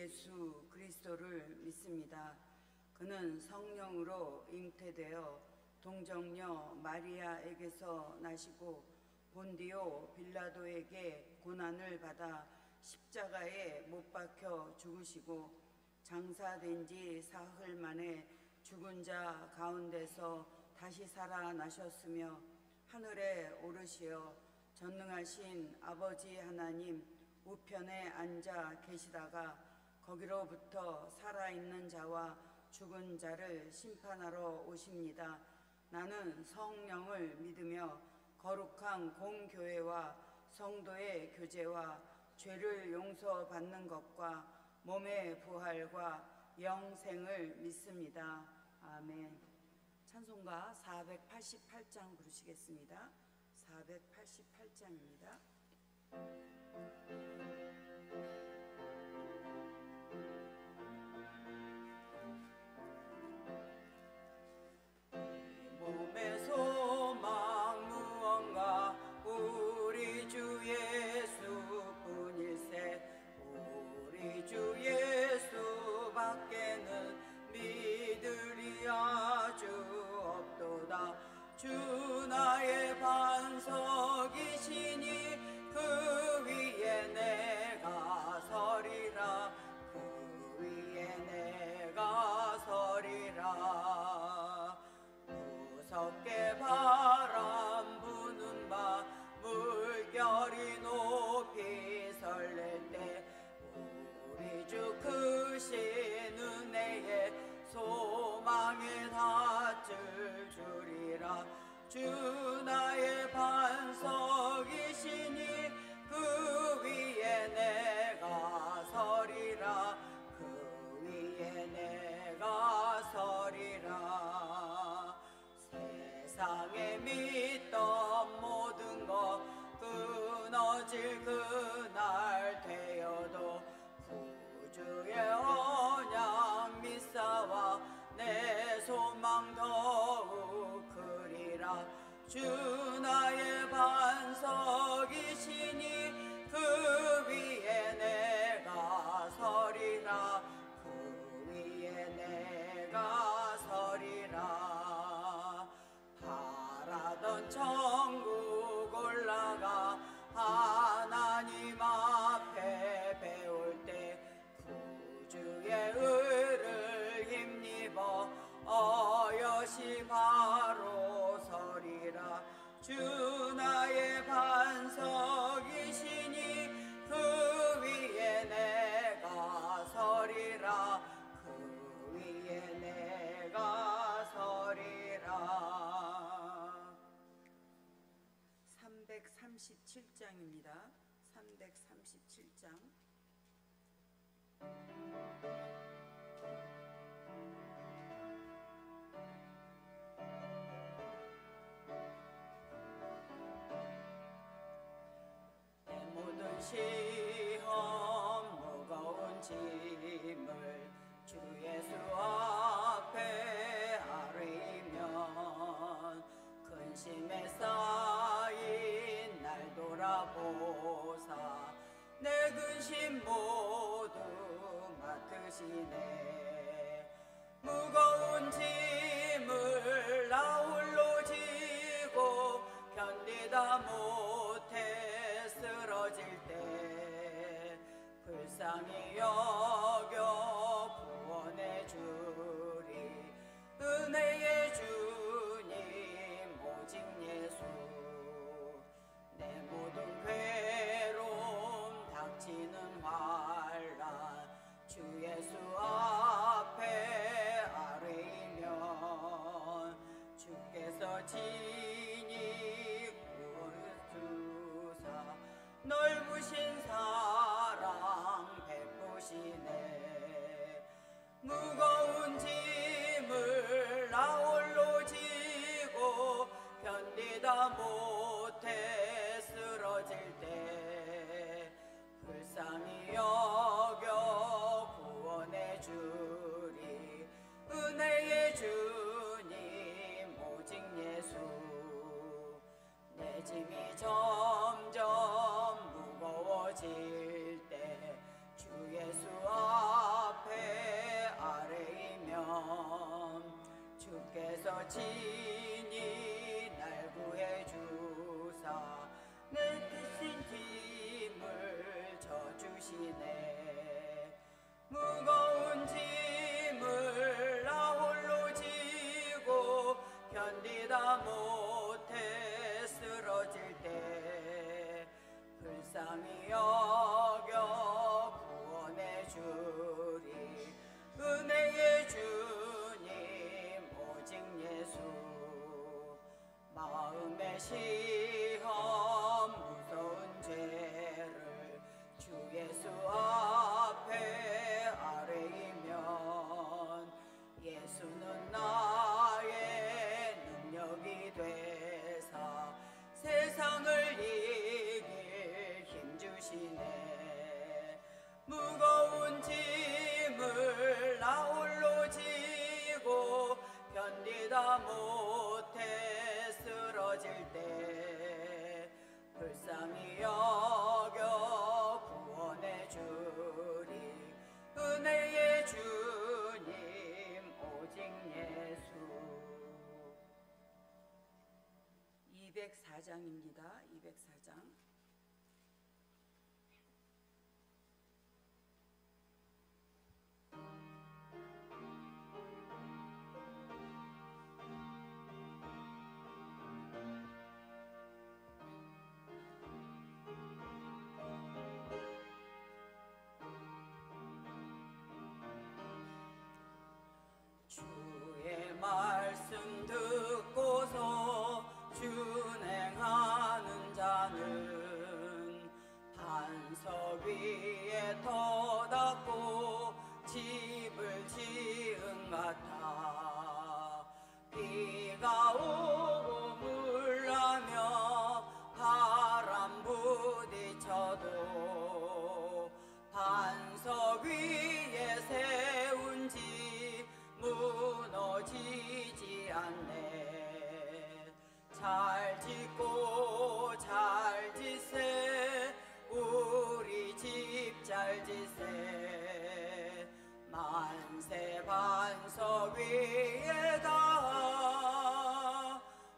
예수 그리스도를 믿습니다. 그는 성령으로 잉태되어 동정녀 마리아에게서 나시고 본디오 빌라도에게 고난을 받아 십자가에 못 박혀 죽으시고 장사된 지 사흘 만에 죽은 자 가운데서 다시 살아나셨으며 하늘에 오르시어 전능하신 아버지 하나님 우편에 앉아 계시다가 거기로부터 살아있는 자와 죽은 자를 심판하러 오십니다. 나는 성령을 믿으며 거룩한 공교회와 성도의 교제와 죄를 용서받는 것과 몸의 부활과 영생을 믿습니다. 아멘. 찬송가 488장 부르시겠습니다. 488장입니다. 몸의 소망 무언가 우리 주 예수뿐일세. 우리 주 예수밖에는 믿으리 아주 없도다. 주 나의 반석이시니 그 위에 내가 서리라. 그 위에 내가 서리라. 무섭게 바람 부는 밤 물결이 높이 설렐 때 우리 주 크신 은혜에 소망에 닿을 줄이라. 주 나의 반석이시니 그 위에 내가 서리라. 그 위에 내가 서리라. 세상에 믿던 모든 것 끊어질 그날 되어도 구주의 언약 믿사와 내 소망 더욱 크리라. 주 나의 반석이시니 그 위에 내가 서리라. 그 위에 내가 서리라. 바라던 천국 올라가 하나님 앞에 배울 때 구주의 의를 힘입어 어여시 바로 서리라. 주 나의 반석이시니 그 위에 내가 서리라. 그 위에 내가 서리라. 337장입니다. 337장. 내 모든 시험 무거운 짐을 주 예수 앞에 아뢰면 근심에 쌓인 날 돌아보사 내 근심 모두 맡으시네. 무거운 짐을 나 홀로 지고 견디다 못해 쓰러질 때 불쌍히 여겨 구원해 주리. 은혜의 주님 오직 예수. 내 모든 괴로움 닥치는 환난 주 예수 앞에 아뢰면 주께서 친히 구원주사 넓으신 사랑 베푸시네. 무거운 짐을 나 홀로 지고 견디다 못해 쓰러질 때 불쌍히 여겨 구원해 주리. 은혜의 주님 오직 예수. 내 짐이 점점 무거워질 때 주 예수 주리. 은혜의 주님 오직 예수. 마음의 시험 무서운 죄를 주 예수 앞에 아뢰이면 예수는 나의 능력이 되사 세상을 이길 힘 주시네. 무거운 짐을 나 홀로 지고 견디다 못해 쓰러질 때 불쌍히 여겨 구원해 주리. 은혜의 주님 오직 예수. 204장입니다. 204장. 주의 말씀 듣고서 준행하는 자는 반석 위에 터닫고 집을 지은 같아. 비가 오고 물나며 바람 부딪혀도 반석 위에 세운 집 무너지지 않네. 잘 짓고 잘 짓세 우리 집 잘 짓세. 만세 반석 위에다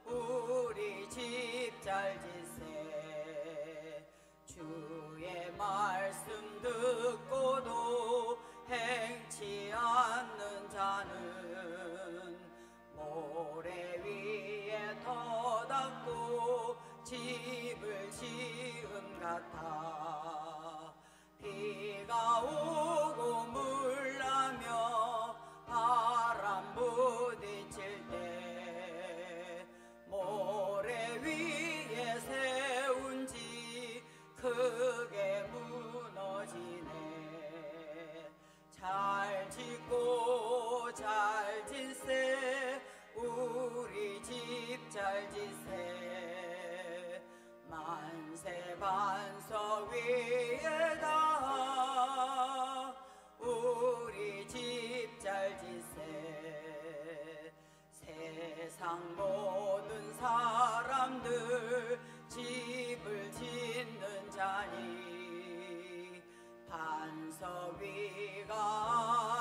우리 집 잘 짓세. 주의 말씀 듣고도 행치 않는 자는 모래 위에 터닫고 집을 지은 같아. 비가 오고 물나며 바람 부딪힐 때 모래 위에 세운 집 크게 무너지네. 잘 짓고 잘 짓세 우리 집 잘 짓세. 만세 반석 위에다 우리 집 잘 짓세. 세상 모든 사람들 집을 짓는 자니 반석 위가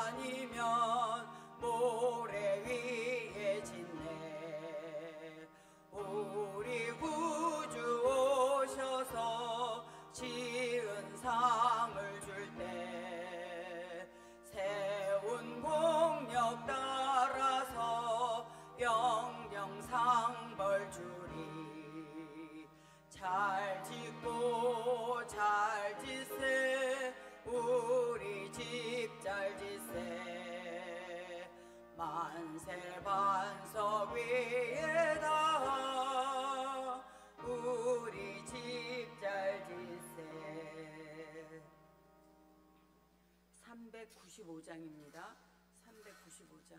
아니면 모래 위에 짓네. 우리 구주 오셔서 지은 상을 줄 때 세운 공력 따라서 영영상 벌 주리. 잘 짓고 잘 짓세 우리 집 잘 짓세. 만세 반석 위에다 우리 집 잘 짓세. 395장입니다. 395장.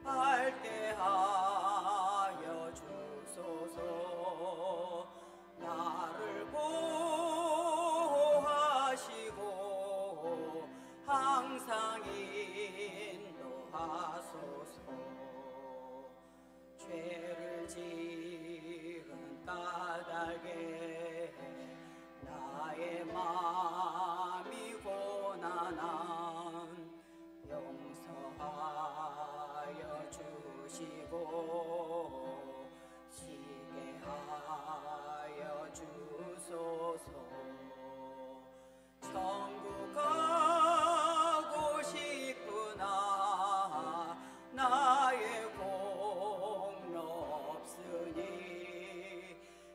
밝게 하여 주소서. 나를 보호하시고 항상 인도하소서. 죄를 지은 까닭에 나의 마음이 고난한 용서하여 주시고 쉬게 하여 주소서. 천국 가고 싶으나 나의 공로 없으니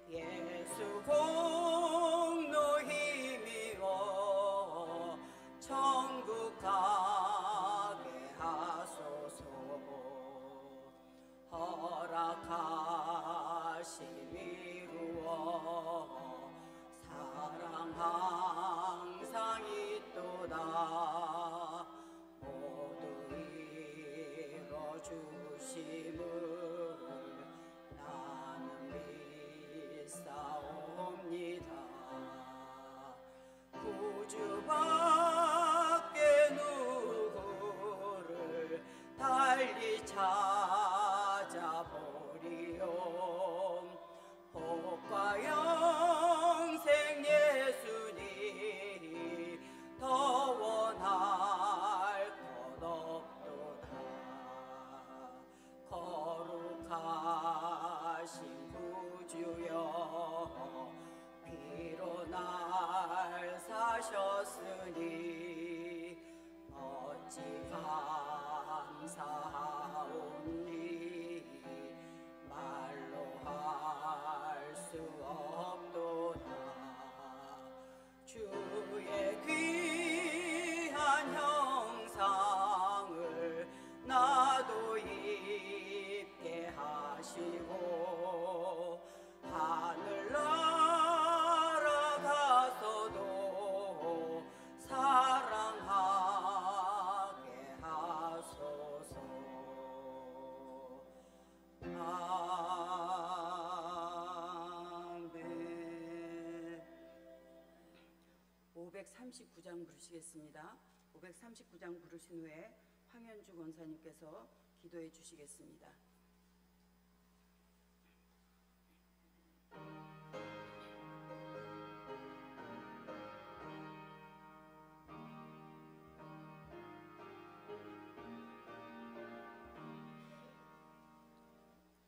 예수 공로 힘입어 천국 가게 하소서. 허락하심 이루어 사랑 항상 있도다. 모두 이뤄주심을 나는 믿사옵니다. 구주밖에 누구를 달리 찾아보리요. 복과 영생 예수니 더 원할 것 없도다. 거룩하신 구주여 비로 날 사셨으니 어찌 감사하오니 말로 할 수 없도다. 주의 귀한 형상을 나도 입게 하시고 하늘 날아가서도 사랑하게 하소서. 아멘. 539장 부르시겠습니다. 539장 부르신 후에 황현주 권사님께서 기도해 주시겠습니다.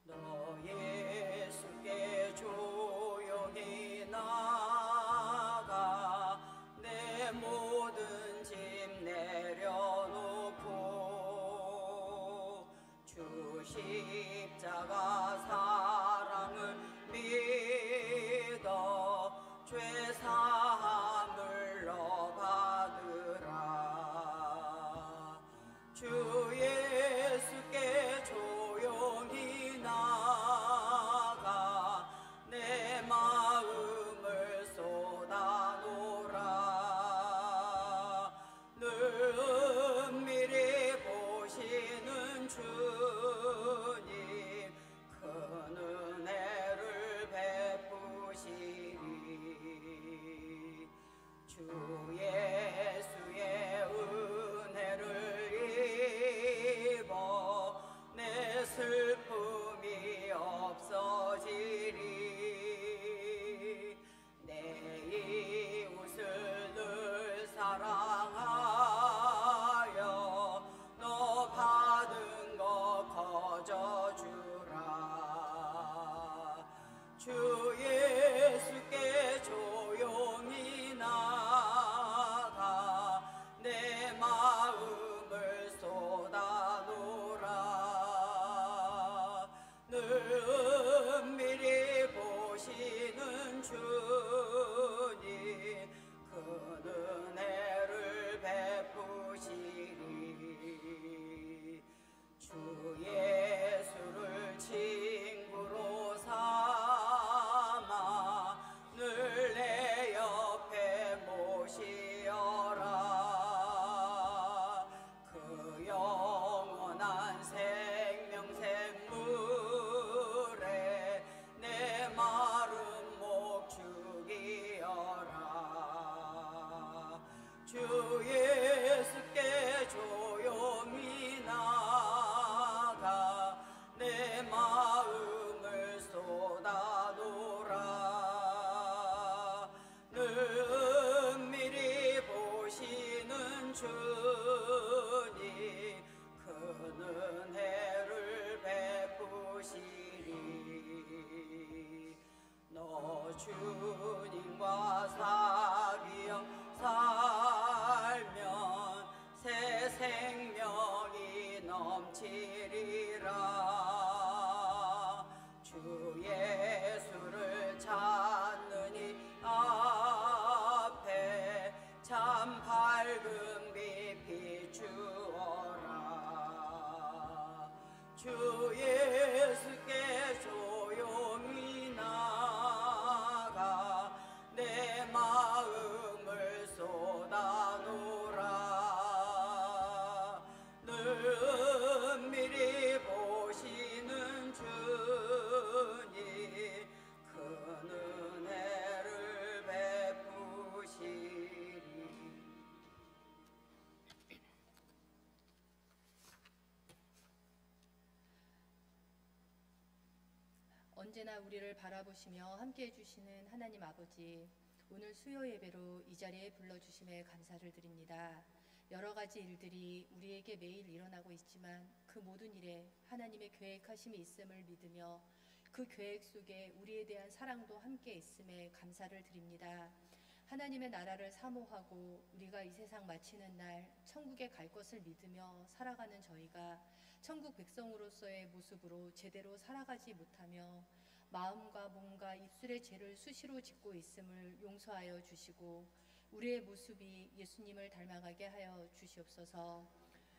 너 예수께 조용히 나가 내 모든 짐 내려놓고 주 십자가 사랑을 믿어 죄사함을 너 받으라. 주 예수께 조용히 나가 내 마음을 쏟아놓으라. 늘 은밀히 보시는 주님 큰 은혜를 베푸시리. 주 예수의 은혜를 입어 내 슬픔이 없어지리. 내 이웃을 늘 사랑하여 너 받은 것 주님과 사귀어 살면 새 생명이 넘치리라. 주 예수를 찾는 이 앞에 참 밝은 빛 비추어라. 주 예수께 조용히 나가 내 마음을 쏟아놓으라. 늘 은밀히 보시는 주님 큰 은혜를 베푸시리. 언제나 우리를 바라보시며 함께 해주시는 하나님 아버지, 오늘 수요 예배로 이 자리에 불러주심에 감사를 드립니다. 여러 가지 일들이 우리에게 매일 일어나고 있지만 그 모든 일에 하나님의 계획하심이 있음을 믿으며 그 계획 속에 우리에 대한 사랑도 함께 있음에 감사를 드립니다. 하나님의 나라를 사모하고 우리가 이 세상 마치는 날 천국에 갈 것을 믿으며 살아가는 저희가 천국 백성으로서의 모습으로 제대로 살아가지 못하며 마음과 몸과 입술의 죄를 수시로 짓고 있음을 용서하여 주시고 우리의 모습이 예수님을 닮아가게 하여 주시옵소서.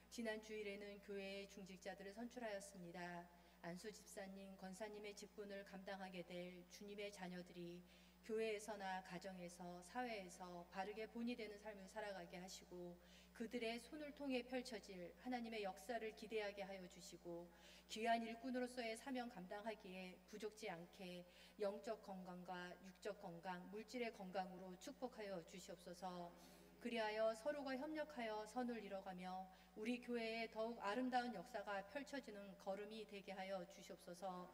지난 주일에는 교회의 중직자들을 선출하였습니다. 안수 집사님, 권사님의 직분을 감당하게 될 주님의 자녀들이 교회에서나 가정에서 사회에서 바르게 본이 되는 삶을 살아가게 하시고 그들의 손을 통해 펼쳐질 하나님의 역사를 기대하게 하여 주시고 귀한 일꾼으로서의 사명 감당하기에 부족지 않게 영적 건강과 육적 건강, 물질의 건강으로 축복하여 주시옵소서. 그리하여 서로가 협력하여 선을 이뤄가며 우리 교회에 더욱 아름다운 역사가 펼쳐지는 걸음이 되게 하여 주시옵소서.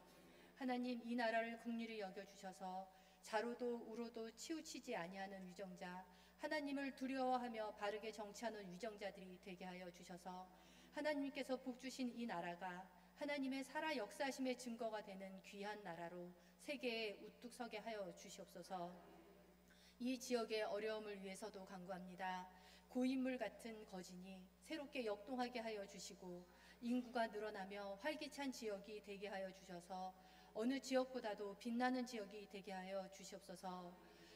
하나님, 이 나라를 긍휼히 여겨주셔서 자로도 우로도 치우치지 아니하는 위정자, 하나님을 두려워하며 바르게 정치하는 위정자들이 되게 하여 주셔서 하나님께서 복주신 이 나라가 하나님의 살아 역사하심의 증거가 되는 귀한 나라로 세계에 우뚝 서게 하여 주시옵소서. 이 지역의 어려움을 위해서도 간구합니다. 고인물 같은 거진이 새롭게 역동하게 하여 주시고 인구가 늘어나며 활기찬 지역이 되게 하여 주셔서 어느 지역보다도 빛나는 지역이 되게 하여 주시옵소서.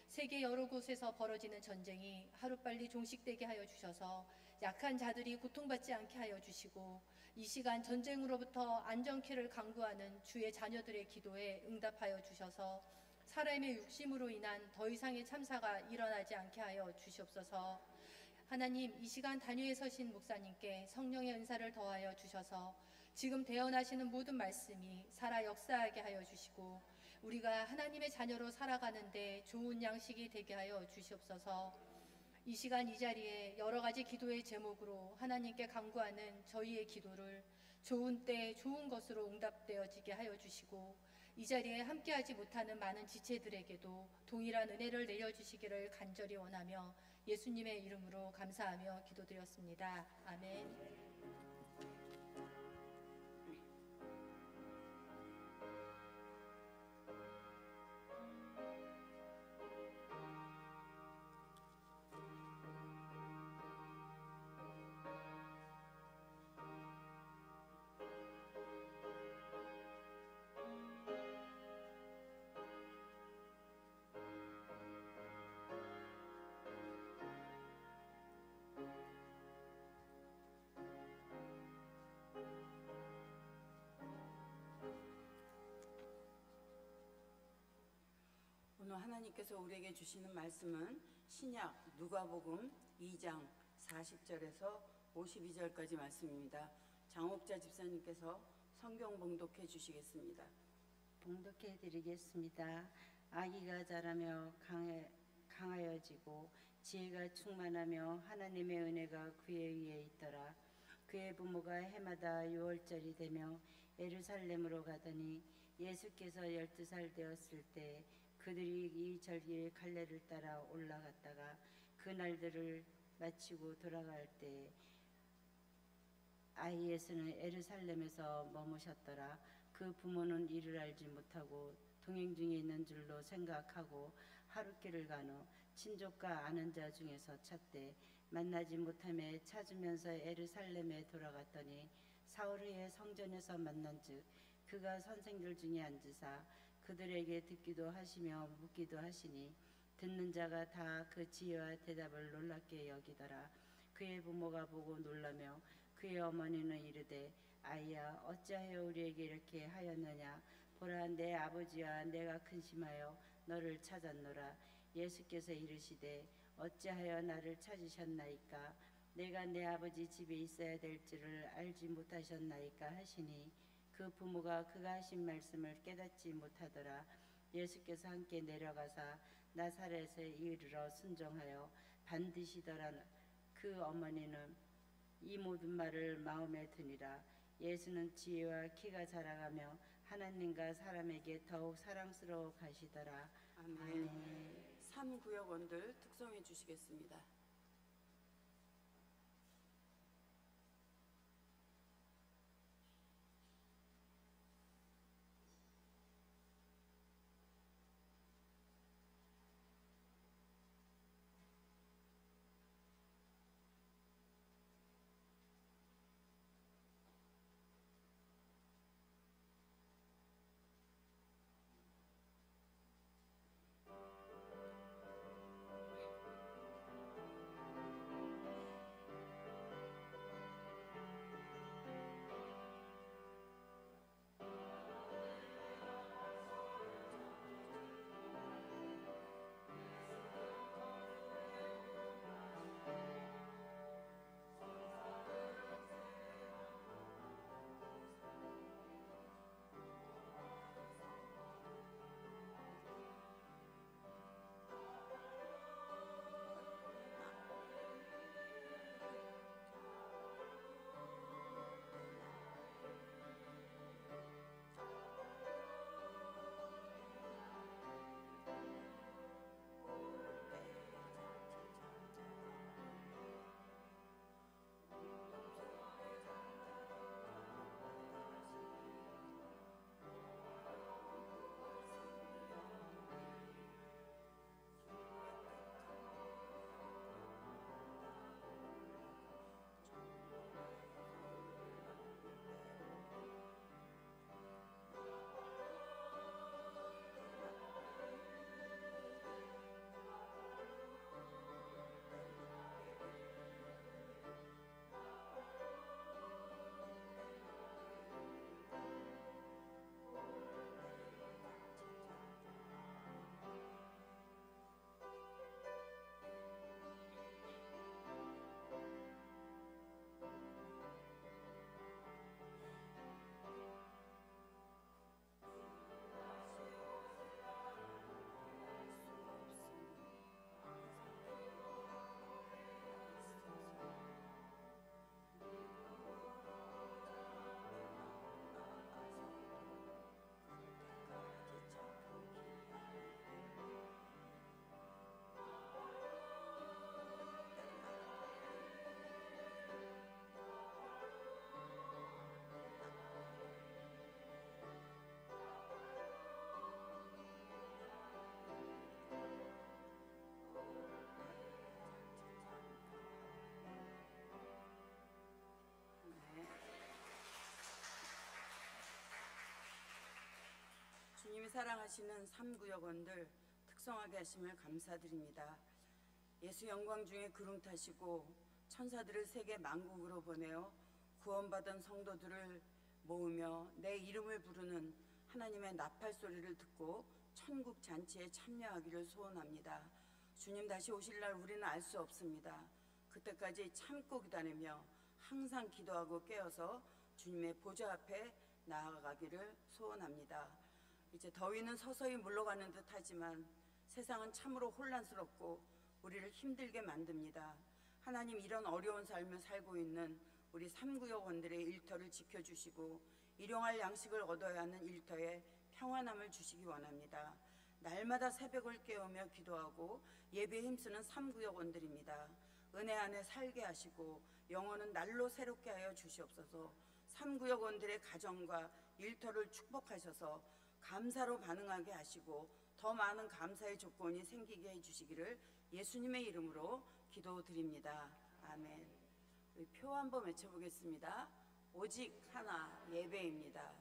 세계 여러 곳에서 벌어지는 전쟁이 하루빨리 종식되게 하여 주셔서 약한 자들이 고통받지 않게 하여 주시고 이 시간 전쟁으로부터 안정케를 강구하는 주의 자녀들의 기도에 응답하여 주셔서 사람의 육심으로 인한 더 이상의 참사가 일어나지 않게 하여 주시옵소서. 하나님, 이 시간 단위에 서신 목사님께 성령의 은사를 더하여 주셔서 지금 대언하시는 모든 말씀이 살아 역사하게 하여 주시고 우리가 하나님의 자녀로 살아가는데 좋은 양식이 되게 하여 주시옵소서. 이 시간 이 자리에 여러 가지 기도의 제목으로 하나님께 간구하는 저희의 기도를 좋은 때 좋은 것으로 응답되어지게 하여 주시고 이 자리에 함께하지 못하는 많은 지체들에게도 동일한 은혜를 내려주시기를 간절히 원하며 예수님의 이름으로 감사하며 기도드렸습니다. 아멘. 오늘 하나님께서 우리에게 주시는 말씀은 신약 누가복음 2장 40절에서 52절까지 말씀입니다. 장옥자 집사님께서 성경 봉독해 주시겠습니다. 봉독해 드리겠습니다. 아기가 자라며 강하여지고 지혜가 충만하며 하나님의 은혜가 그의 위에 있더라. 그의 부모가 해마다 6월절이 되며 예루살렘으로 가더니 예수께서 12살 되었을 때 그들이 이 절기의 갈래를 따라 올라갔다가 그 날들을 마치고 돌아갈 때 아이 예수는 예루살렘에서 머무셨더라. 그 부모는 이를 알지 못하고 동행 중에 있는 줄로 생각하고 하룻길을 간 후 친족과 아는 자 중에서 찾되 만나지 못하며 찾으면서 예루살렘에 돌아갔더니 사흘 후에 성전에서 만난즉 그가 선생들 중에 앉으사 그들에게 듣기도 하시며 묻기도 하시니 듣는 자가 다 그 지혜와 대답을 놀랍게 여기더라. 그의 부모가 보고 놀라며 그의 어머니는 이르되 아이야 어찌하여 우리에게 이렇게 하였느냐. 보라 내 아버지와 내가 근심하여 너를 찾았노라. 예수께서 이르시되 어찌하여 나를 찾으셨나이까. 내가 내 아버지 집에 있어야 될 줄을 알지 못하셨나이까 하시니 그 부모가 그가 하신 말씀을 깨닫지 못하더라. 예수께서 함께 내려가사 나사렛에 이르러 순종하여 반드시더라. 그 어머니는 이 모든 말을 마음에 드니라. 예수는 지혜와 키가 자라가며 하나님과 사람에게 더욱 사랑스러워 가시더라. 아멘. 3구역원들 특송해 주시겠습니다. 주님이 사랑하시는 3구역원들 특성하게 하심을 감사드립니다. 예수 영광 중에 구름 타시고 천사들을 세계 만국으로 보내어 구원받은 성도들을 모으며 내 이름을 부르는 하나님의 나팔 소리를 듣고 천국 잔치에 참여하기를 소원합니다. 주님 다시 오실 날 우리는 알 수 없습니다. 그때까지 참고 기다리며 항상 기도하고 깨어서 주님의 보좌 앞에 나아가기를 소원합니다. 이제 더위는 서서히 물러가는 듯 하지만 세상은 참으로 혼란스럽고 우리를 힘들게 만듭니다. 하나님, 이런 어려운 삶을 살고 있는 우리 3구역원들의 일터를 지켜주시고 일용할 양식을 얻어야 하는 일터에 평안함을 주시기 원합니다. 날마다 새벽을 깨우며 기도하고 예배에 힘쓰는 3구역원들입니다. 은혜 안에 살게 하시고 영혼은 날로 새롭게 하여 주시옵소서. 3구역원들의 가정과 일터를 축복하셔서 감사로 반응하게 하시고 더 많은 감사의 조건이 생기게 해주시기를 예수님의 이름으로 기도드립니다. 아멘. 우리 표 한번 외쳐보겠습니다. 오직 하나 예배입니다.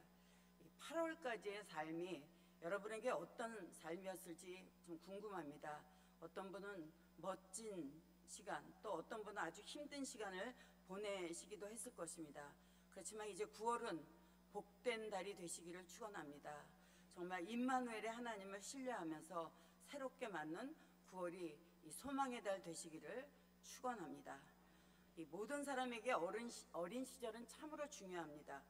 8월까지의 삶이 여러분에게 어떤 삶이었을지 좀 궁금합니다. 어떤 분은 멋진 시간, 또 어떤 분은 아주 힘든 시간을 보내시기도 했을 것입니다. 그렇지만 이제 9월은 복된 달이 되시기를 축원합니다. 정말 임마누엘의 하나님을 신뢰하면서 새롭게 맞는 9월이 이 소망의 달 되시기를 축원합니다. 이 모든 사람에게 어린 시절은 참으로 중요합니다.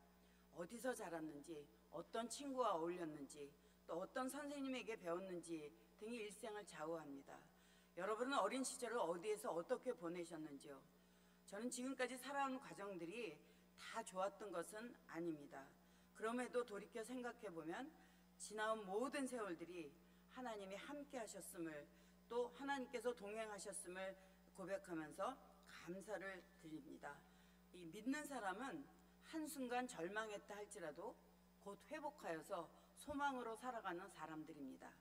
어디서 자랐는지, 어떤 친구와 어울렸는지, 또 어떤 선생님에게 배웠는지 등이 일생을 좌우합니다. 여러분은 어린 시절을 어디에서 어떻게 보내셨는지요? 저는 지금까지 살아온 과정들이 다 좋았던 것은 아닙니다. 그럼에도 돌이켜 생각해보면 지나온 모든 세월들이 하나님이 함께 하셨음을, 또 하나님께서 동행하셨음을 고백하면서 감사를 드립니다. 이 믿는 사람은 한순간 절망했다 할지라도 곧 회복하여서 소망으로 살아가는 사람들입니다.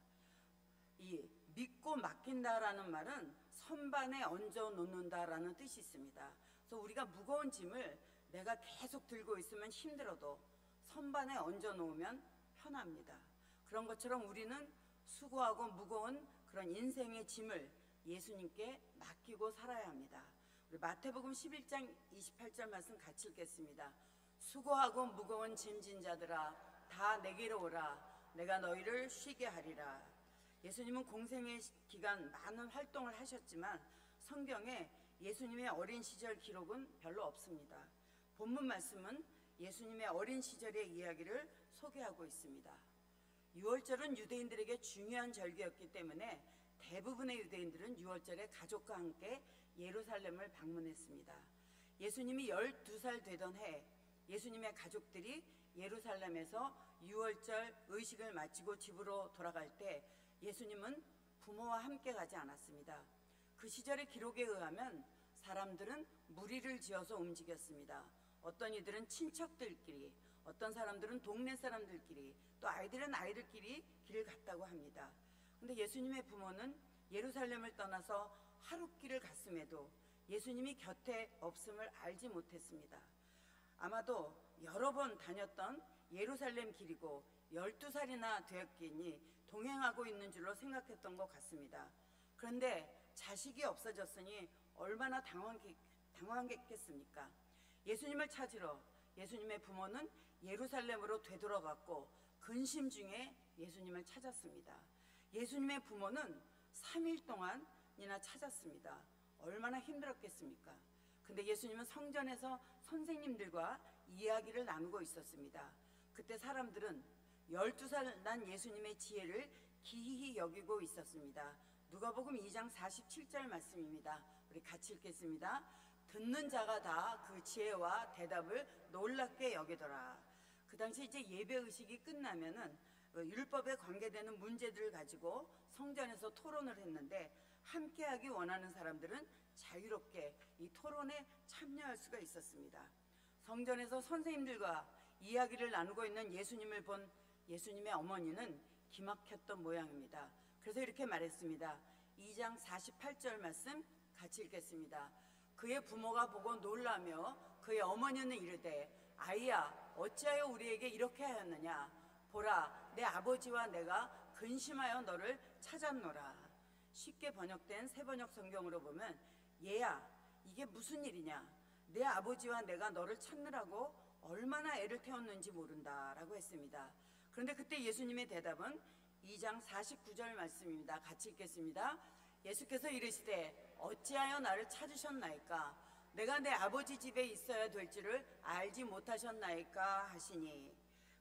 이 믿고 맡긴다라는 말은 선반에 얹어 놓는다라는 뜻이 있습니다. 그래서 우리가 무거운 짐을 내가 계속 들고 있으면 힘들어도 선반에 얹어 놓으면 편합니다. 그런 것처럼 우리는 수고하고 무거운 그런 인생의 짐을 예수님께 맡기고 살아야 합니다. 우리 마태복음 11장 28절 말씀 같이 읽겠습니다. 수고하고 무거운 짐진 자들아 다 내게로 오라. 내가 너희를 쉬게 하리라. 예수님은 공생의 기간 많은 활동을 하셨지만 성경에 예수님의 어린 시절 기록은 별로 없습니다. 본문 말씀은 예수님의 어린 시절의 이야기를 소개하고 있습니다. 유월절은 유대인들에게 중요한 절기였기 때문에 대부분의 유대인들은 유월절에 가족과 함께 예루살렘을 방문했습니다. 예수님이 12살 되던 해 예수님의 가족들이 예루살렘에서 유월절 의식을 마치고 집으로 돌아갈 때 예수님은 부모와 함께 가지 않았습니다. 그 시절의 기록에 의하면 사람들은 무리를 지어서 움직였습니다. 어떤 이들은 친척들끼리, 어떤 사람들은 동네 사람들끼리, 또 아이들은 아이들끼리 길을 갔다고 합니다. 근데 예수님의 부모는 예루살렘을 떠나서 하룻길을 갔음에도 예수님이 곁에 없음을 알지 못했습니다. 아마도 여러 번 다녔던 예루살렘 길이고 12살이나 되었기니 동행하고 있는 줄로 생각했던 것 같습니다. 그런데 자식이 없어졌으니 얼마나 당황했겠습니까? 예수님을 찾으러 예수님의 부모는 예루살렘으로 되돌아갔고 근심 중에 예수님을 찾았습니다. 예수님의 부모는 3일 동안이나 찾았습니다. 얼마나 힘들었겠습니까? 근데 예수님은 성전에서 선생님들과 이야기를 나누고 있었습니다. 그때 사람들은 12살 난 예수님의 지혜를 기이히 여기고 있었습니다. 누가복음 2장 47절 말씀입니다. 우리 같이 읽겠습니다. 듣는 자가 다 그 지혜와 대답을 놀랍게 여기더라. 그 당시 이제 예배 의식이 끝나면은 율법에 관계되는 문제들을 가지고 성전에서 토론을 했는데 함께하기 원하는 사람들은 자유롭게 이 토론에 참여할 수가 있었습니다. 성전에서 선생님들과 이야기를 나누고 있는 예수님을 본 예수님의 어머니는 기막혔던 모양입니다. 그래서 이렇게 말했습니다. 2장 48절 말씀 같이 읽겠습니다. 그의 부모가 보고 놀라며 그의 어머니는 이르되 아이야 어찌하여 우리에게 이렇게 하였느냐 보라 내 아버지와 내가 근심하여 너를 찾았노라. 쉽게 번역된 새번역 성경으로 보면 얘야 이게 무슨 일이냐 내 아버지와 내가 너를 찾느라고 얼마나 애를 태웠는지 모른다 라고 했습니다. 그런데 그때 예수님의 대답은 2장 49절 말씀입니다. 같이 읽겠습니다. 예수께서 이르시되 어찌하여 나를 찾으셨나이까 내가 내 아버지 집에 있어야 될 줄을 알지 못하셨나이까 하시니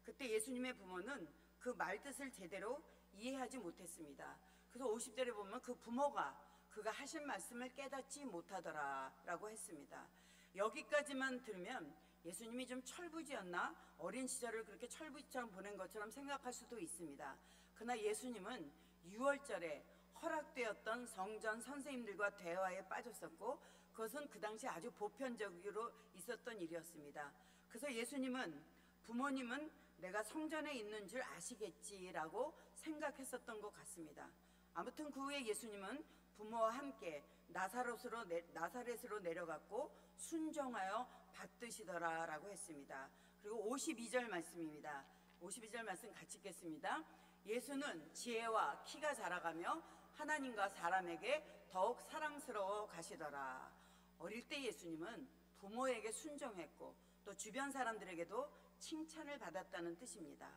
그때 예수님의 부모는 그 말뜻을 제대로 이해하지 못했습니다. 그래서 50절에 보면 그 부모가 그가 하신 말씀을 깨닫지 못하더라 라고 했습니다. 여기까지만 들으면 예수님이 좀 철부지였나 어린 시절을 그렇게 철부지처럼 보낸 것처럼 생각할 수도 있습니다. 그러나 예수님은 유월절에 허락되었던 성전 선생님들과 대화에 빠졌었고 그것은 그 당시 아주 보편적으로 있었던 일이었습니다. 그래서 예수님은 부모님은 내가 성전에 있는 줄 아시겠지라고 생각했었던 것 같습니다. 아무튼 그 후에 예수님은 부모와 함께 나사렛으로 내려갔고 순종하여 받드시더라라고 했습니다. 그리고 52절 말씀입니다. 52절 말씀 같이 읽겠습니다. 예수는 지혜와 키가 자라가며 하나님과 사람에게 더욱 사랑스러워 가시더라. 어릴 때 예수님은 부모에게 순종했고 또 주변 사람들에게도 칭찬을 받았다는 뜻입니다.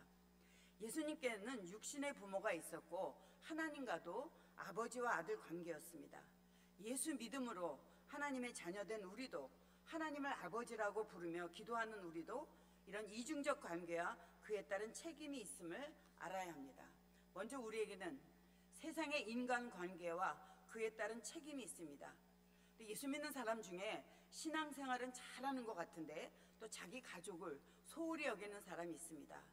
예수님께는 육신의 부모가 있었고 하나님과도 아버지와 아들 관계였습니다. 예수 믿음으로 하나님의 자녀된 우리도 하나님을 아버지라고 부르며 기도하는 우리도 이런 이중적 관계와 그에 따른 책임이 있음을 알아야 합니다. 먼저 우리에게는 세상의 인간관계와 그에 따른 책임이 있습니다. 예수 믿는 사람 중에 신앙생활은 잘하는 것 같은데 또 자기 가족을 소홀히 여기는 사람이 있습니다.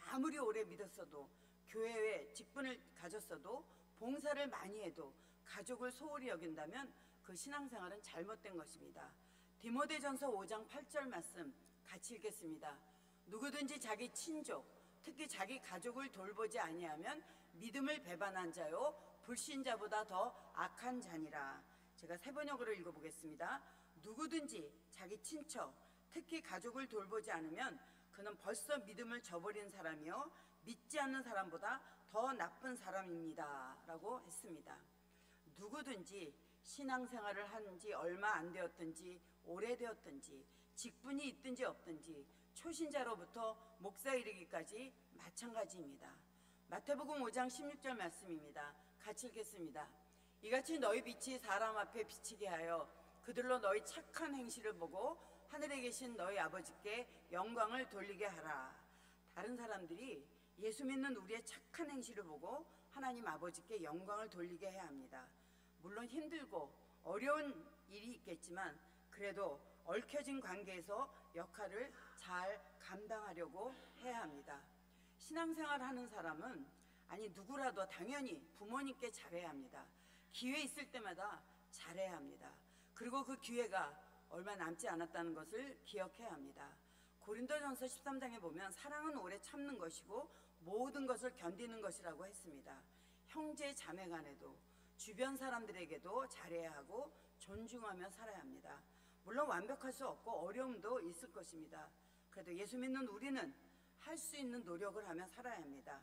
아무리 오래 믿었어도 교회에 직분을 가졌어도 봉사를 많이 해도 가족을 소홀히 여긴다면 그 신앙생활은 잘못된 것입니다. 디모데전서 5장 8절 말씀 같이 읽겠습니다. 누구든지 자기 친족 특히 자기 가족을 돌보지 아니하면 믿음을 배반한 자요 불신자보다 더 악한 자니라. 제가 세 번역으로 읽어보겠습니다. 누구든지 자기 친척 특히 가족을 돌보지 않으면 그는 벌써 믿음을 저버린 사람이요 믿지 않는 사람보다 더 나쁜 사람입니다 라고 했습니다. 누구든지 신앙생활을 한 지 얼마 안 되었든지 오래되었든지 직분이 있든지 없든지 초신자로부터 목사 이르기까지 마찬가지입니다. 마태복음 5장 16절 말씀입니다. 같이 읽겠습니다. 이같이 너희 빛이 사람 앞에 비치게 하여 그들로 너희 착한 행실을 보고 하늘에 계신 너희 아버지께 영광을 돌리게 하라. 다른 사람들이 예수 믿는 우리의 착한 행실을 보고 하나님 아버지께 영광을 돌리게 해야 합니다. 물론 힘들고 어려운 일이 있겠지만 그래도 얽혀진 관계에서 역할을 잘 감당하려고 해야 합니다. 신앙생활 하는 사람은 누구라도 당연히 부모님께 잘해야 합니다. 기회 있을 때마다 잘해야 합니다. 그리고 그 기회가 얼마 남지 않았다는 것을 기억해야 합니다. 고린도전서 13장에 보면 사랑은 오래 참는 것이고 모든 것을 견디는 것이라고 했습니다. 형제 자매 간에도 주변 사람들에게도 잘해야 하고 존중하며 살아야 합니다. 물론 완벽할 수 없고 어려움도 있을 것입니다. 그래도 예수 믿는 우리는 할 수 있는 노력을 하며 살아야 합니다.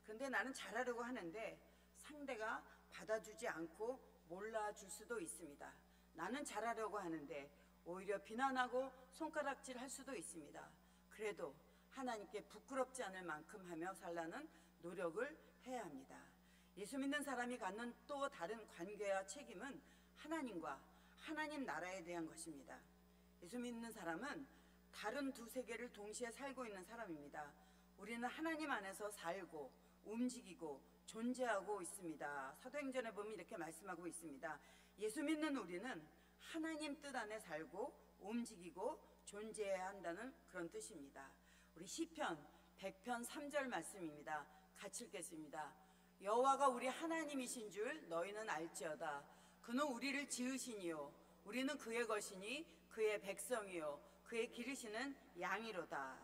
그런데 나는 잘하려고 하는데 상대가 받아주지 않고 몰라줄 수도 있습니다. 나는 잘하려고 하는데 오히려 비난하고 손가락질 할 수도 있습니다. 그래도 하나님께 부끄럽지 않을 만큼 하며 살라는 노력을 해야 합니다. 예수 믿는 사람이 갖는 또 다른 관계와 책임은 하나님과 하나님 나라에 대한 것입니다. 예수 믿는 사람은 다른 두 세계를 동시에 살고 있는 사람입니다. 우리는 하나님 안에서 살고 움직이고 존재하고 있습니다. 사도행전에 보면 이렇게 말씀하고 있습니다. 예수 믿는 우리는 하나님 뜻 안에 살고 움직이고 존재해야 한다는 그런 뜻입니다. 우리 시편 100편 3절 말씀입니다. 같이 읽겠습니다. 여호와가 우리 하나님이신 줄 너희는 알지어다. 그는 우리를 지으시니요 우리는 그의 것이니 그의 백성이요 그의 기르시는 양이로다.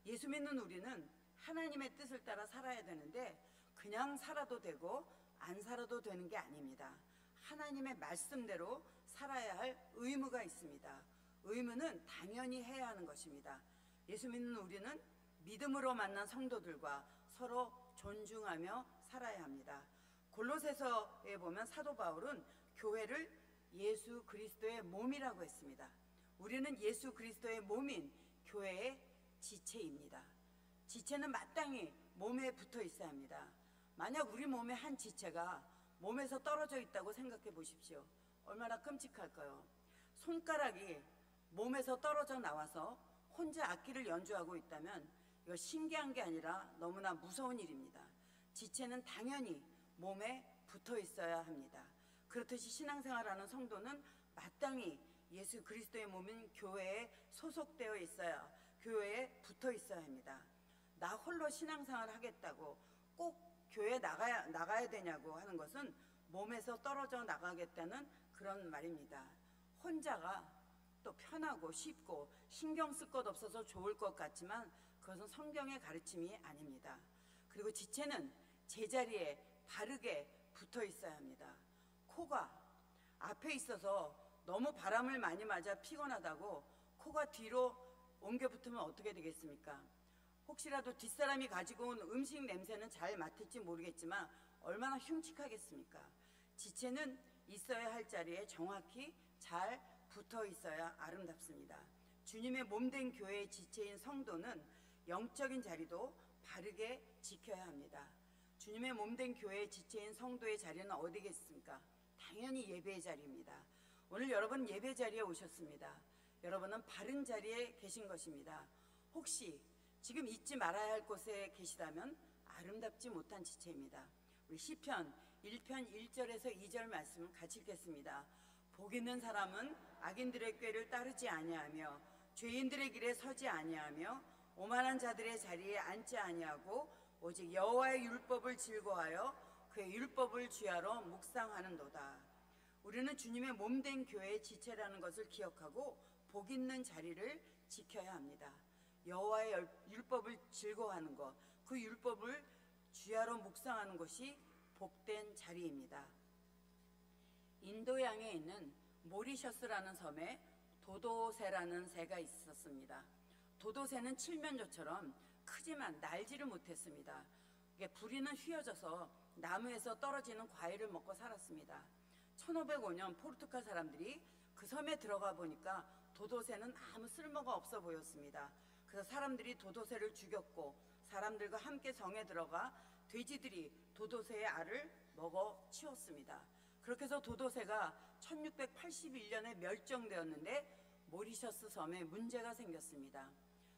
예수 믿는 우리는 하나님의 뜻을 따라 살아야 되는데 그냥 살아도 되고 안 살아도 되는 게 아닙니다. 하나님의 말씀대로 살아야 할 의무가 있습니다. 의무는 당연히 해야 하는 것입니다. 예수 믿는 우리는 믿음으로 만난 성도들과 서로 존중하며 살아야 합니다. 골로새서에 보면 사도 바울은 교회를 예수 그리스도의 몸이라고 했습니다. 우리는 예수 그리스도의 몸인 교회의 지체입니다. 지체는 마땅히 몸에 붙어 있어야 합니다. 만약 우리 몸의 한 지체가 몸에서 떨어져 있다고 생각해 보십시오. 얼마나 끔찍할까요? 손가락이 몸에서 떨어져 나와서 혼자 악기를 연주하고 있다면 이거 신기한 게 아니라 너무나 무서운 일입니다. 지체는 당연히 몸에 붙어 있어야 합니다. 그렇듯이 신앙생활하는 성도는 마땅히 예수 그리스도의 몸인 교회에 소속되어 있어야 교회에 붙어 있어야 합니다. 나 홀로 신앙생활 하겠다고 꼭 교회 나가야 되냐고 하는 것은 몸에서 떨어져 나가겠다는 그런 말입니다. 혼자가 또 편하고 쉽고 신경 쓸 것 없어서 좋을 것 같지만 그것은 성경의 가르침이 아닙니다. 그리고 지체는 제자리에 바르게 붙어 있어야 합니다. 코가 앞에 있어서 너무 바람을 많이 맞아 피곤하다고 코가 뒤로 옮겨 붙으면 어떻게 되겠습니까? 혹시라도 뒷사람이 가지고 온 음식 냄새는 잘 맡을지 모르겠지만 얼마나 흉측하겠습니까? 지체는 있어야 할 자리에 정확히 잘 붙어 있어야 아름답습니다. 주님의 몸된 교회의 지체인 성도는 영적인 자리도 바르게 지켜야 합니다. 주님의 몸된 교회의 지체인 성도의 자리는 어디겠습니까? 당연히 예배의 자리입니다. 오늘 여러분 예배 자리에 오셨습니다. 여러분은 바른 자리에 계신 것입니다. 혹시 지금 잊지 말아야 할 곳에 계시다면 아름답지 못한 지체입니다. 우리 시편 1편 1절에서 2절 말씀 같이 읽겠습니다. 복 있는 사람은 악인들의 꾀를 따르지 아니하며 죄인들의 길에 서지 아니하며 오만한 자들의 자리에 앉지 아니하고 오직 여호와의 율법을 즐거워하여 그의 율법을 주야로 묵상하는도다. 우리는 주님의 몸된 교회의 지체라는 것을 기억하고 복 있는 자리를 지켜야 합니다. 여호와의 율법을 즐거워하는 것, 그 율법을 주야로 묵상하는 것이 복된 자리입니다. 인도양에 있는 모리셔스라는 섬에 도도새라는 새가 있었습니다. 도도새는 칠면조처럼 크지만 날지를 못했습니다. 부리는 휘어져서 나무에서 떨어지는 과일을 먹고 살았습니다. 1505년 포르투갈 사람들이 그 섬에 들어가 보니까 도도새는 아무 쓸모가 없어 보였습니다. 그래서 사람들이 도도새를 죽였고 사람들과 함께 성에 들어가 돼지들이 도도새의 알을 먹어 치웠습니다. 그렇게 해서 도도새가 1681년에 멸종되었는데 모리셔스 섬에 문제가 생겼습니다.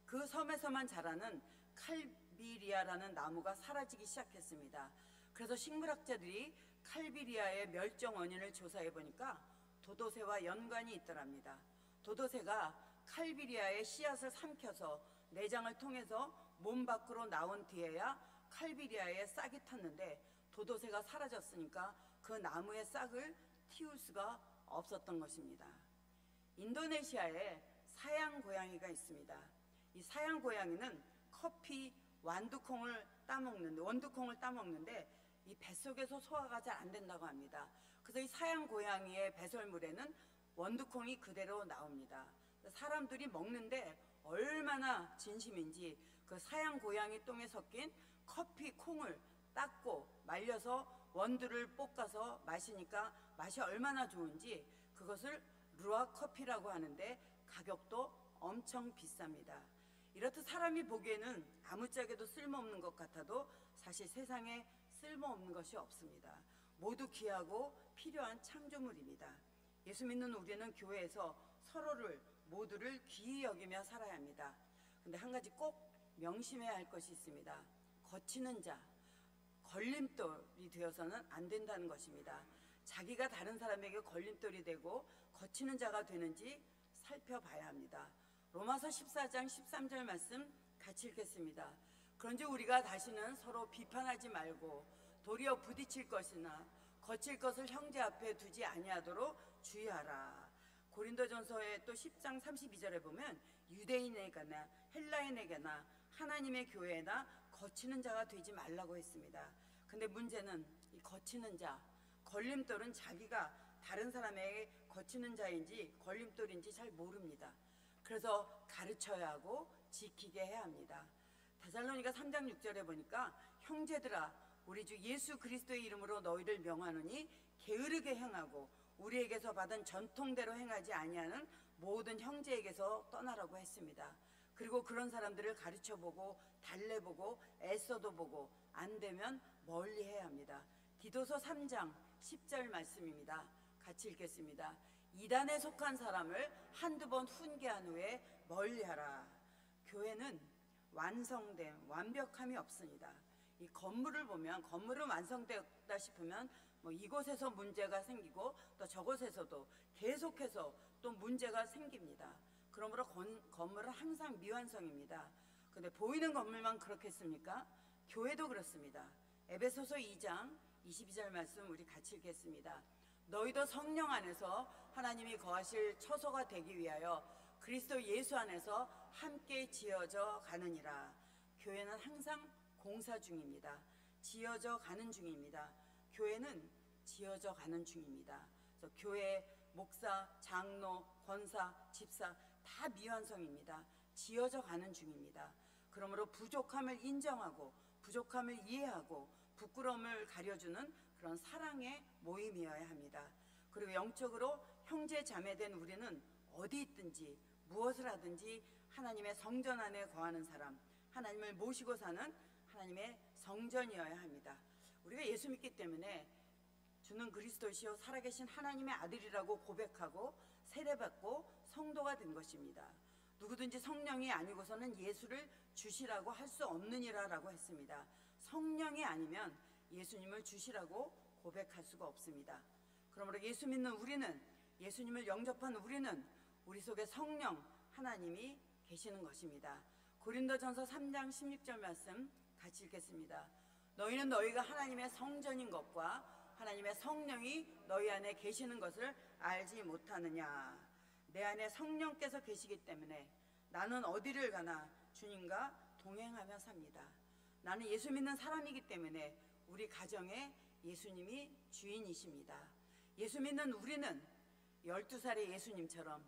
그 섬에서만 자라는 칼비리아라는 나무가 사라지기 시작했습니다. 그래서 식물학자들이 칼비리아의 멸종 원인을 조사해 보니까 도도새와 연관이 있더랍니다. 도도새가 칼비리아의 씨앗을 삼켜서 내장을 통해서 몸 밖으로 나온 뒤에야 칼비리아의 싹이 텄는데 도도새가 사라졌으니까 그 나무의 싹을 틔울 수가 없었던 것입니다. 인도네시아에 사양 고양이가 있습니다. 이 사양 고양이는 커피 원두콩을 따먹는데 이 뱃속에서 소화가 잘 안 된다고 합니다. 그래서 이 사양 고양이의 배설물에는 원두콩이 그대로 나옵니다. 사람들이 먹는데 얼마나 진심인지 그 사양 고양이 똥에 섞인 커피 콩을 닦고 말려서 원두를 볶아서 마시니까 맛이 얼마나 좋은지 그것을 루아 커피라고 하는데 가격도 엄청 비쌉니다. 이렇듯 사람이 보기에는 아무짝에도 쓸모없는 것 같아도 사실 세상에 쓸모없는 것이 없습니다. 모두 귀하고 필요한 창조물입니다. 예수 믿는 우리는 교회에서 서로를 모두를 귀히 여기며 살아야 합니다. 근데 한 가지 꼭 명심해야 할 것이 있습니다. 거치는 자, 걸림돌이 되어서는 안 된다는 것입니다. 자기가 다른 사람에게 걸림돌이 되고 거치는 자가 되는지 살펴봐야 합니다. 로마서 14장 13절 말씀 같이 읽겠습니다. 그런즉 우리가 다시는 서로 비판하지 말고 도리어 부딪힐 것이나 거칠 것을 형제 앞에 두지 아니하도록 주의하라. 고린도전서의 또 10장 32절에 보면 유대인에게나 헬라인에게나 하나님의 교회나 거치는 자가 되지 말라고 했습니다. 근데 문제는 이 거치는 자, 걸림돌은 자기가 다른 사람에게 거치는 자인지 걸림돌인지 잘 모릅니다. 그래서 가르쳐야 하고 지키게 해야 합니다. 데살로니가 3장 6절에 보니까 형제들아 우리 주 예수 그리스도의 이름으로 너희를 명하노니 게으르게 행하고 우리에게서 받은 전통대로 행하지 아니하는 모든 형제에게서 떠나라고 했습니다. 그리고 그런 사람들을 가르쳐보고 달래보고 애써도 보고 안 되면 멀리해야 합니다. 디도서 3장 10절 말씀입니다. 같이 읽겠습니다. 이단에 속한 사람을 한두 번 훈계한 후에 멀리하라. 교회는 완성됨, 완벽함이 없습니다. 이 건물을 보면 건물은 완성되었다 싶으면 이곳에서 문제가 생기고 또 저곳에서도 계속해서 또 문제가 생깁니다. 그러므로 건물은 항상 미완성입니다. 근데 보이는 건물만 그렇겠습니까? 교회도 그렇습니다. 에베소서 2장 22절 말씀 우리 같이 읽겠습니다. 너희도 성령 안에서 하나님이 거하실 처소가 되기 위하여 그리스도 예수 안에서 함께 지어져 가느니라. 교회는 항상 공사 중입니다. 지어져 가는 중입니다. 교회는 지어져 가는 중입니다. 그래서 교회, 목사, 장로, 권사, 집사 다 미완성입니다. 지어져 가는 중입니다. 그러므로 부족함을 인정하고 부족함을 이해하고 부끄러움을 가려주는 그런 사랑의 모임이어야 합니다. 그리고 영적으로 형제 자매된 우리는 어디 있든지 무엇을 하든지 하나님의 성전 안에 거하는 사람, 하나님을 모시고 사는 하나님의 성전이어야 합니다. 우리가 예수 믿기 때문에 주는 그리스도시요 살아계신 하나님의 아들이라고 고백하고 세례받고 성도가 된 것입니다. 누구든지 성령이 아니고서는 예수를 주시라고 할 수 없느니라라고 했습니다. 성령이 아니면 예수님을 주시라고 고백할 수가 없습니다. 그러므로 예수 믿는 우리는, 예수님을 영접한 우리는 우리 속에 성령 하나님이 계시는 것입니다. 고린도전서 3장 16절 말씀 같이 읽겠습니다. 너희는 너희가 하나님의 성전인 것과 하나님의 성령이 너희 안에 계시는 것을 알지 못하느냐. 내 안에 성령께서 계시기 때문에 나는 어디를 가나 주님과 동행하며 삽니다. 나는 예수 믿는 사람이기 때문에 우리 가정에 예수님이 주인이십니다. 예수 믿는 우리는 12살의 예수님처럼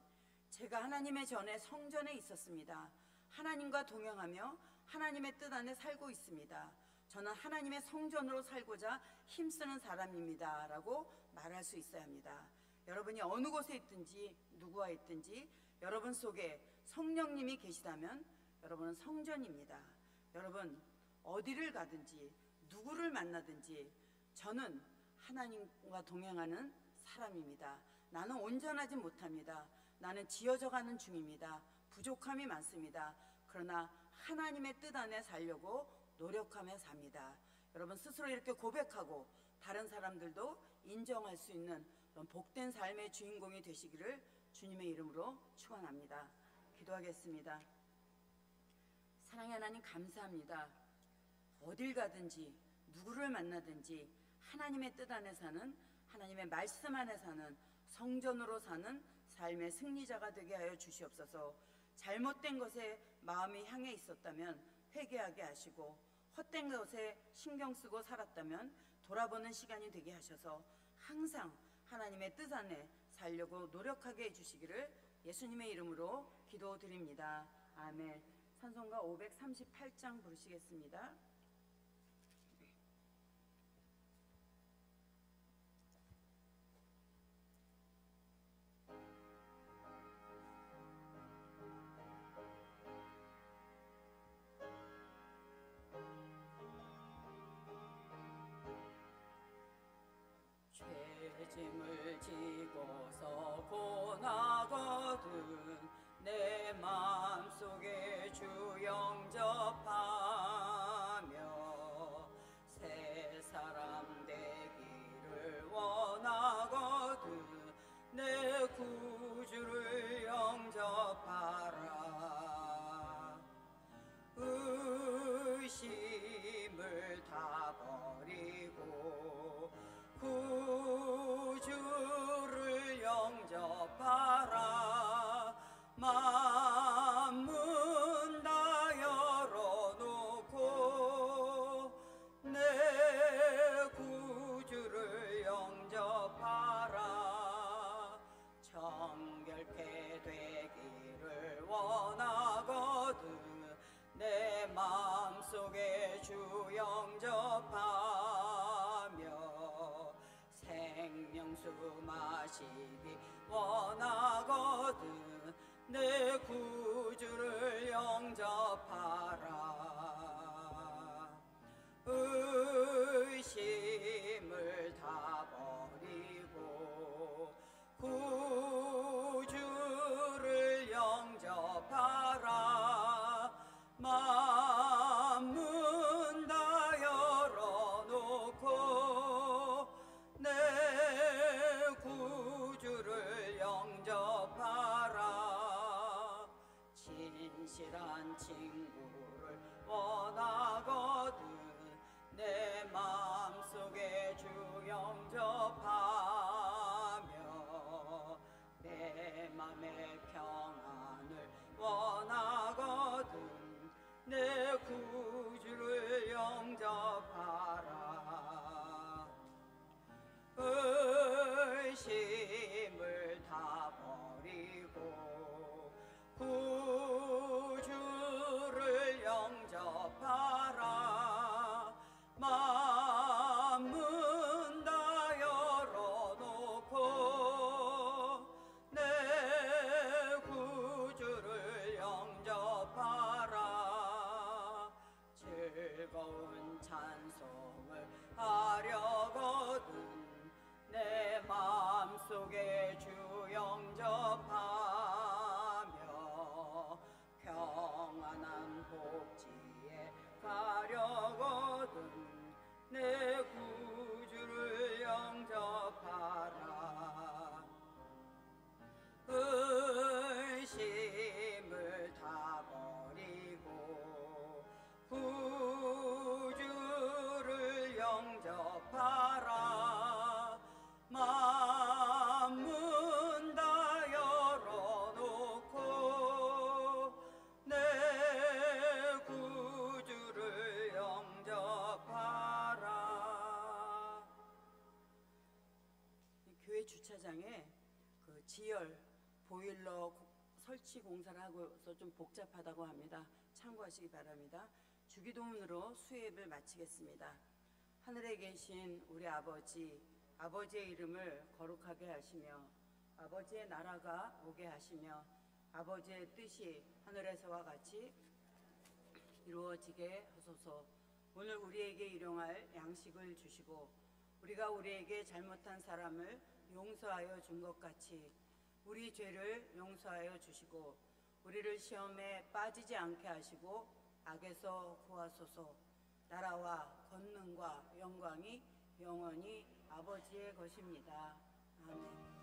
제가 하나님의 전에 성전에 있었습니다. 하나님과 동행하며 하나님의 뜻 안에 살고 있습니다. 저는 하나님의 성전으로 살고자 힘쓰는 사람입니다 라고 말할 수 있어야 합니다. 여러분이 어느 곳에 있든지 누구와 있든지 여러분 속에 성령님이 계시다면 여러분은 성전입니다. 여러분 어디를 가든지 누구를 만나든지 저는 하나님과 동행하는 사람입니다. 나는 온전하지 못합니다. 나는 지어져 가는 중입니다. 부족함이 많습니다. 그러나 하나님의 뜻 안에 살려고 노력하며 삽니다. 여러분 스스로 이렇게 고백하고 다른 사람들도 인정할 수 있는 그런 복된 삶의 주인공이 되시기를 주님의 이름으로 축원합니다. 기도하겠습니다. 사랑의 하나님 감사합니다. 어딜 가든지 누구를 만나든지 하나님의 뜻 안에 사는, 하나님의 말씀 안에 사는, 성전으로 사는 삶의 승리자가 되게 하여 주시옵소서. 잘못된 것에 마음이 향해 있었다면 회개하게 하시고 헛된 것에 신경 쓰고 살았다면 돌아보는 시간이 되게 하셔서 항상 하나님의 뜻 안에 살려고 노력하게 해주시기를 예수님의 이름으로 기도드립니다. 아멘. 찬송가 538장 부르시겠습니다. 죄짐을 지고서 고나거든 내 마음속에 주 영접하며 새 사람 되기를 원하거든 내 구주를 영접하라. 의심을 다 버리고 구주를 영접하라. 마음문 다 열어놓고 내 구주를 영접하라. 정결케 되기를 원하거든 내 마음속에 주 영접하며 생명수 마시기 원하거든 내 구주를 영접하라. 의심을 다 버리고 구주를 영접하라. 마음문 다 열어놓고 내 구주를 영접하라. 진실한 친구를 지열 보일러 설치 공사를 하고서 좀 복잡하다고 합니다. 참고하시기 바랍니다. 주기도문으로 수요예배를 마치겠습니다. 하늘에 계신 우리 아버지, 아버지의 이름을 거룩하게 하시며 아버지의 나라가 오게 하시며 아버지의 뜻이 하늘에서와 같이 이루어지게 하소서. 오늘 우리에게 일용할 양식을 주시고 우리가 우리에게 잘못한 사람을 용서하여 준 것 같이 우리 죄를 용서하여 주시고 우리를 시험에 빠지지 않게 하시고 악에서 구하소서. 나라와 권능과 영광이 영원히 아버지의 것입니다. 아멘.